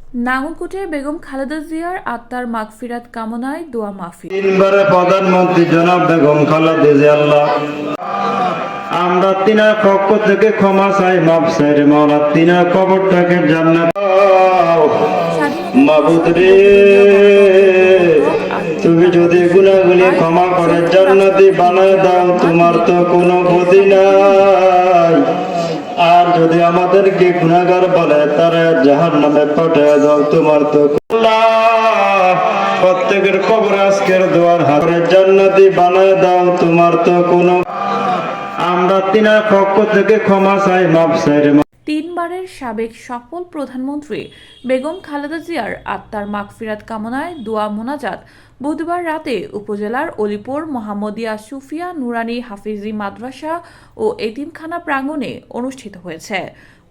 নাঙ্গলকোটে বেগম খালেদা জিয়ার আত্মার মাগফিরাত কামনায় দোয়া মাহফিল। তিনবারের প্রধানমন্ত্রী জনাব বেগম খালেদা জিয়া আল্লাহ, আমরা তিনার পক্ষ থেকে ক্ষমা চাই, মাফ চাই রে মাওলা, তিনার কবরটাকে জান্নাত মাবুদ রে, তুমি যদি গুনাহগুলি ক্ষমা করে জান্নাতি বানায় দাও, তোমার তো কোনো ক্ষতি নাই। আর যদি আমাদেরকে গুনাহগার বলে তারা জাহান্নামে পাঠিয়ে দাও, তোমার তো প্রত্যেকের কবর আজকের দোয়ার হাতে জান্নাতি বানায় দাও, তোমার তো কোনো, আমরা তিনার পক্ষ থেকে ক্ষমা চাই, মাফ চাই রে। তিনবারের সাবেক সফল প্রধানমন্ত্রী বেগম খালেদা জিয়ার আত্মার মাগফিরাত কামনায় দোয়া মোনাজাত বুধবার রাতে উপজেলার অলিপুর মোহাম্মদিয়া সুফিয়া নুরানি হাফিজি মাদ্রাসা ও এতিমখানা প্রাঙ্গণে অনুষ্ঠিত হয়েছে।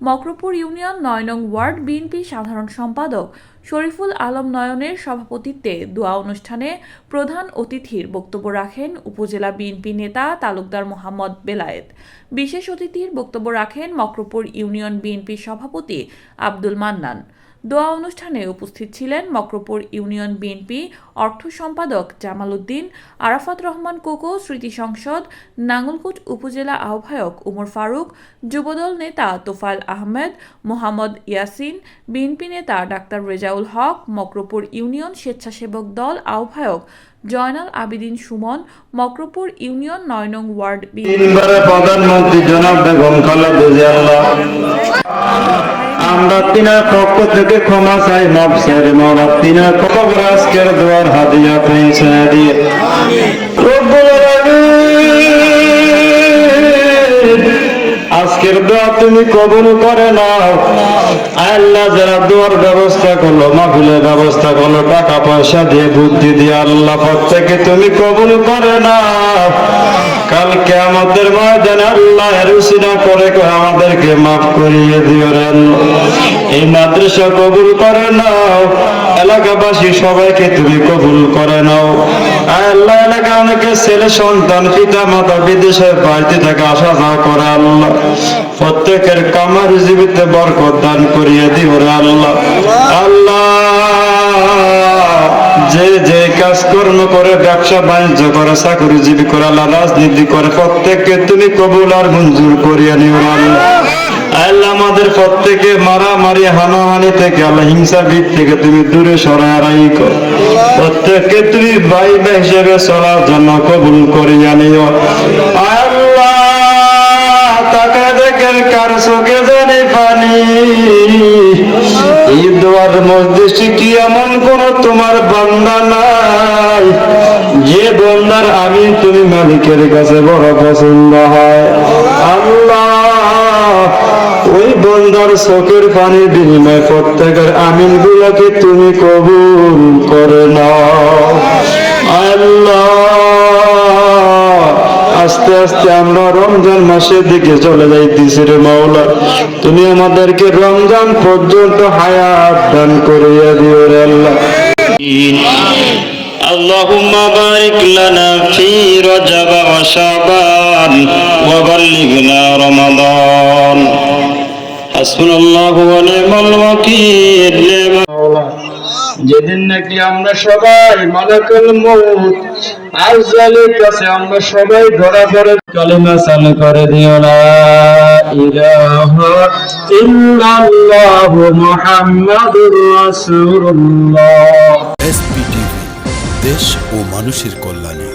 মকরপুর ইউনিয়ন ৯ নং ওয়ার্ড বিএনপি সাধারণ সম্পাদক শরীফুল আলম নয়নের সভাপতিত্বে দোয়া অনুষ্ঠানে প্রধান অতিথির বক্তব্য রাখেন উপজেলা বিএনপি নেতা তালুকদার মোহাম্মদ বেলায়েত। বিশেষ অতিথির বক্তব্য রাখেন মকরপুর ইউনিয়ন বিএনপি সভাপতি আব্দুল মান্নান। দোয়া অনুষ্ঠানে উপস্থিত ছিলেন মকরপুর ইউনিয়ন বিএনপি অর্থ সম্পাদক জামাল উদ্দিন, আরাফাত রহমান কোকো, স্মৃতি সংসদ নাঙ্গলকোট উপজেলা আহ্বায়ক উমর ফারুক, যুবদল নেতা তোফায়েল আহমেদ, মোহাম্মদ ইয়াসিন, বিএনপি নেতা ডাক্তার রেজাউল হক, মকরপুর ইউনিয়ন স্বেচ্ছাসেবক দল আহ্বায়ক জয়নাল আবেদিন সুমন, মকরপুর ইউনিয়ন ৯ নং ওয়ার্ড তিনবারের প্রধানমন্ত্রী জনাব বেগম খালেদা জিয়া আল্লাহ, আমরা তিনার পক্ষ থেকে ক্ষমা চাই, মাফ চাই রে মাওলা, তিনার কবর আজকের দোয়ার হাদিয়া পৌঁছে দিয়ে রব্বুল আলামিন আজকের দোয়া তুমি কবুল করে নাও। আল্লাহ যারা দোয়ার ব্যবস্থা করলো, মাহফিলের ব্যবস্থা করলো, টাকা পয়সা দিয়ে বুদ্ধি দিয়ে, আল্লাহ প্রত্যেকে তুমি কবুল করে নাও। কাল কিয়ামতের ময়দানে আল্লাহ রুসিনা করে আমাদেরকে মাফ করিয়ে দিও রে আল্লাহ। এই মাদ্রাসা কবুল করে নাও, এলাকাবাসী সবাইকে তুমি কবুল করে নাও। আল্লাহ এলাকা অনেকে ছেলে সন্তান পিতা মাতা বিদেশের বাড়িতে থেকে আসা যাওয়া করে, আল্লাহ প্রত্যেকের কামার জীবিতে বরকত দান করিয়ে দিও রে আল্লাহ। আল্লাহ যে যে কাজকর্ম করে, ব্যবসা বাণিজ্য করে, চাকরিজীবী করে, আল্লাহ রাজনীতি করে, প্রত্যেককে তুমি কবুল আর মঞ্জুর করিয়ে নিও আল্লাহ। আল্লাহ আমাদের প্রত্যেকে মারামারি হানাহানি থেকে, আল্লাহ হিংসা দিক থেকে তুমি দূরে সরাই কর, প্রত্যেককে তুমি ভাই ভাই হিসেবে চলার জন্য কবুল করিয়া নিও আল্লাহ। তাকে দেখেন কার চোখে জানি পানি, এই দোয়ার মধ্যে কি এমন কোন তোমার বান্দা নাই যে বান্দার আমি তুমি মালিকের কাছে বড় পছন্দ হয় আল্লাহ। ওই বান্দার চোখের পানির বিনিময়ে প্রত্যেকের আমিন গুলাকে তুমি কবুল করে নাও আল্লাহ। আস্তে আস্তে আমরা রমজান মাসের দিকে চলে যাইতেছি রে মাওলা, তুমি আমাদেরকে রমজান পর্যন্ত হায়াত দান করিয়া দিও রে আল্লাহ। আল্লাহুম্মা বারিক লানা ফি রজব ওয়া শাবান ওয়া বাল্লিগনা রমাদান। হাসবুনাল্লাহু ওয়া নি'মাল ওয়াকিল। যেদিন নাকি আমরা সবাই মালাকুল মউত আজজালের কাছে আমরা সবাই ধরা পড়ে কালিমা চালু করে দিও লা ইলাহা ইল্লাল্লাহু মুহাম্মাদুর রাসূলুল্লাহ। এসপিটিভি, দেশ ও মানুষের কল্যাণে।